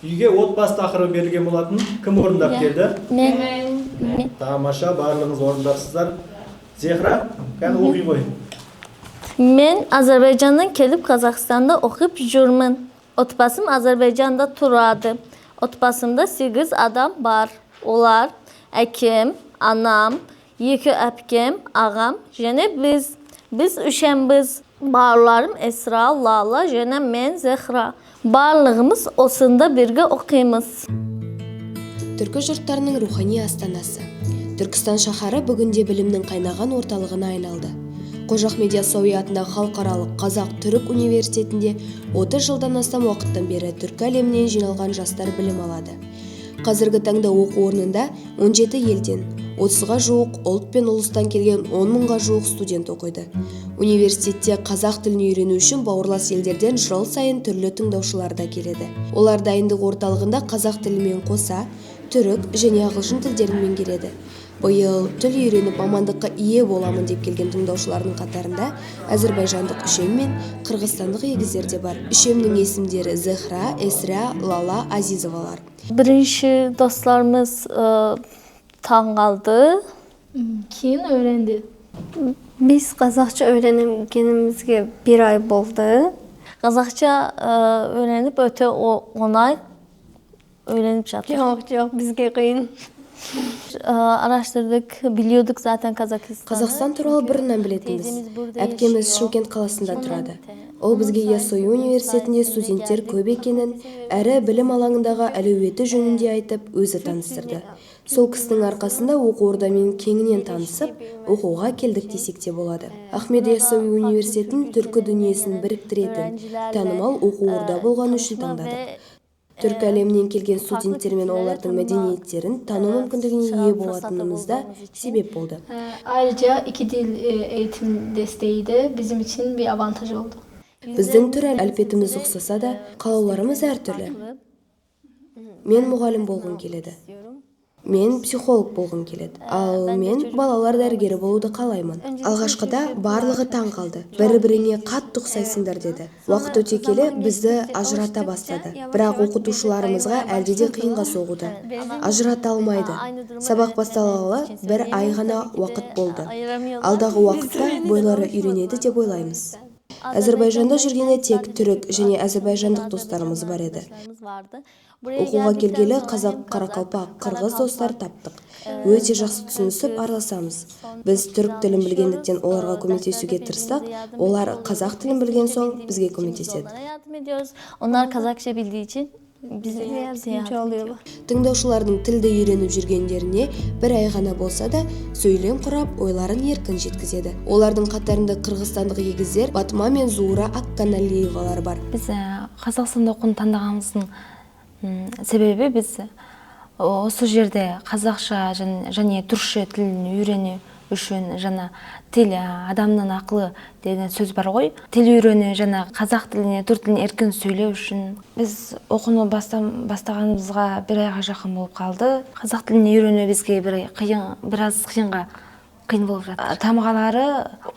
Үйге отбасы тақырыбы берілген болатын. Кім орындап берді? Мен. Тамаша, барлығыңыз орындарсыздар. Зехра, кәні оқи қой. Мен Azərbaycandan kelib Qazaxstanda oxuyub жүрмін. Otbasım Azərbaycanda turadı. Otbasımda 8 adam var. Onlar əkim, anam, yekü əpkim, ağam, jene biz. Biz üşənbiz. Barlarım Esra, Lala, jene men, Zehra. Барлығымыз осында бірге оқимыз. Түркі жұрттарының рухани астанасы. Түркістан шаһары бүгінде білімнің қайнаған орталығына айналды. Қожа Ахмет Яссауи атындағы халықаралық Қазақ-Түрік университетінде 30 жылдан астам уақыттан бері түркі әлемінен жиналған жастар білім алады. Қазіргі таңда оқу орнында 17 елден 30-ға жуық ұлт пен ұлыстан келген 10 мыңға жуық студент оқиды. Университетте қазақ тілін үйрену үшін бауырлас елдерден жыл сайын түрлі тыңдаушылар да келеді. Олар дайындық орталығында қазақ тілімен қоса түрік және ағылшын тілдерін меңгереді. Биыл тіл үйреніп мамандыққа ие боламын деп келген тыңдаушылардың қатарында әзірбайжандық үшем мен қырғызстандық егіздер де бар. Үшемнің есімдері Зехра, Esra, Lala, Azizovалар. Birinci dostlarımız taң qaldı. Keyin öğrendi. Biz Qazaxça öğrenimizge 1 ay oldu. Qazaxça öğrenip öte 10 ay öğrenip жатыр. Yok bizge kıyın. Araştırdık, biliyorduk zaten Kazakistan'ı. Қазақстан туралы бұрыннан білетінбіз. Әпкеміз Шымкент қаласында тұрады. Ол бізге Яссауи университетінде студенттер көп екенін, әрі білім алаңындағы әлеуеті жөнінде айтып, өзі таныстырды. Сол кісінің арқасында оқу ордамен кеңінен танысып, оқуға келдік десек те болады. Ахмет Яссауи университетін түркі дүниесін біріктіретін, танымал оқу орда болғаны үшін таңдадық. Түркі әлемінен келген студенттер мен олардың мәдениеттерін тану мүмкіндігіне ие болатынымыз да себеп болды. Ayrıca 2 dil eğitim desteği de bizim için bir avantaj oldu. Біздің түр әлпетіміз ұқсаса да, қалауларымыз әртүрлі. Мен мұғалім болғым келеді. Мен психолог болғым келеді. Ал мен балалар дәрігері болуды қалаймын. Алғашқыда барлығы таң қалды. Бір-біріне қатты ұқсайсыңдар деді. Уақыт өте келе бізді ажырата бастады. Бірақ оқытушыларымызға әлде де қиынға соғуда. Ажырата алмайды. Сабақ басталғалы 1 ай ғана уақыт болды. Алдағы уақытта бойлары үйренеді деп ойлаймыз. Әзірбайжанда жүргенде тек түрік және әзірбайжандық достарымыз бар еді. Оқуға келгелі қазақ, қарақалпақ, қырғыз достар таптық. Өте жақсы түсінісіп араласамыз. Біз түрік тілін білгендіктен оларға көмектесуге тырыссақ, олар қазақ тілін білген соң бізге көмектеседі. Onlar Kazakça bildiği için bize Yardımcı oluyorlar. Тыңдаушылардың тілді үйреніп жүргендеріне 1 ай ғана болса да сөйлем құрап, ойларын еркін жеткізеді. Олардың қатарында қырғызстандық егіздер Батма мен Зура Акканалиевалар бар. Біз Қазақстанда оқуын таңдағанымыздың себебі біз осы жерде қазақша және түркше тілін үйрену үшін жаңа тіл адамның ақылы деген сөз бар ғой. Тіл үйрену жаңа қазақ тіліне, түрік тіліне еркін сөйлеу үшін біз оқуны бастағанымызға 1 айға жақын болып қалды. Қазақ тілін үйрену бізге біраз қиын болып жатыр. Тамғалары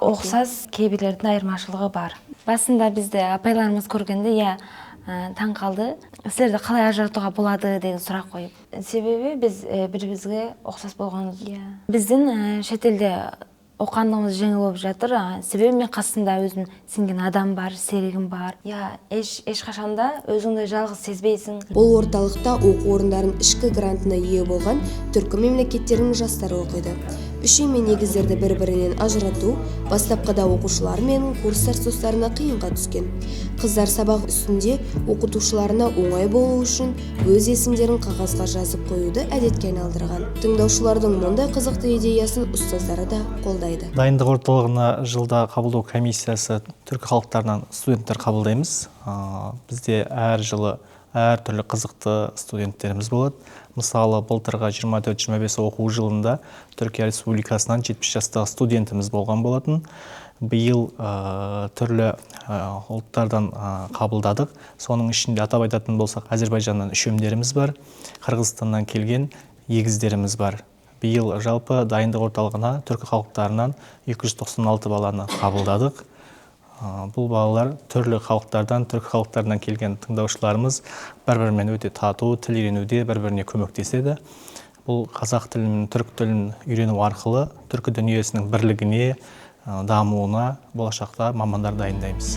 ұқсас, кейбіреулердің айырмашылығы бар. Басында бізді апайларымыз көргенде таң қалды. Сіздерді қалай ажыратуға болады деген сұрақ қойып. Себебі біз бір-бірімізге ұқсас болғанымыз. Біздің шетелде оқығанымыз жеңіл болып жатыр. Себебі мен қасымда өзім сенген адам бар, серігім бар. Ешқашанда өзіңді жалғыз сезбейсің. Бұл орталықта оқу орындарын ішкі грантына ие болған түркі мемлекеттерінің жастары оқиды. Үшем мен егіздерді бір-бірінен ажырату бастапқыда оқушылар мен курстар достарына қиынға түскен. Қыздар сабақ үстінде оқытушыларына оңай болу үшін өз есімдерін қағазға жазып қоюды әдетке айналдырған. Тыңдаушылардың мұндай қызықты идеясын ұстаздары да қолдайды. Дайындық орталығына жылда қабылдау комиссиясы түркі халықтарынан студенттер қабылдаймыз. Бізде әр жылы әртүрлі қызықты студенттеріміз болады. Мысалы, былтырғы 24-25 оқу жылында Түркия Республикасынан 70 жастағы студентіміз болған болатын. Биыл түрлі ұлттардан қабылдадық. Соның ішінде атап айтатын болсақ, Әзербайжаннан үшемдеріміз бар, Қырғызстаннан келген егіздеріміз бар. Биыл жалпы дайындық орталығына түркі халықтарынан 296 баланы қабылдадық. Бұл балалар түрлі халықтардан, түркі халықтарынан келген тыңдаушыларымыз бір-бірімен өте тату, тіл үйренуде бір-біріне көмектеседі. Бұл қазақ тілін, түрік тілін үйрену арқылы түркі дүниесінің бірлігіне, дамуына болашақта мамандар дайындаймыз.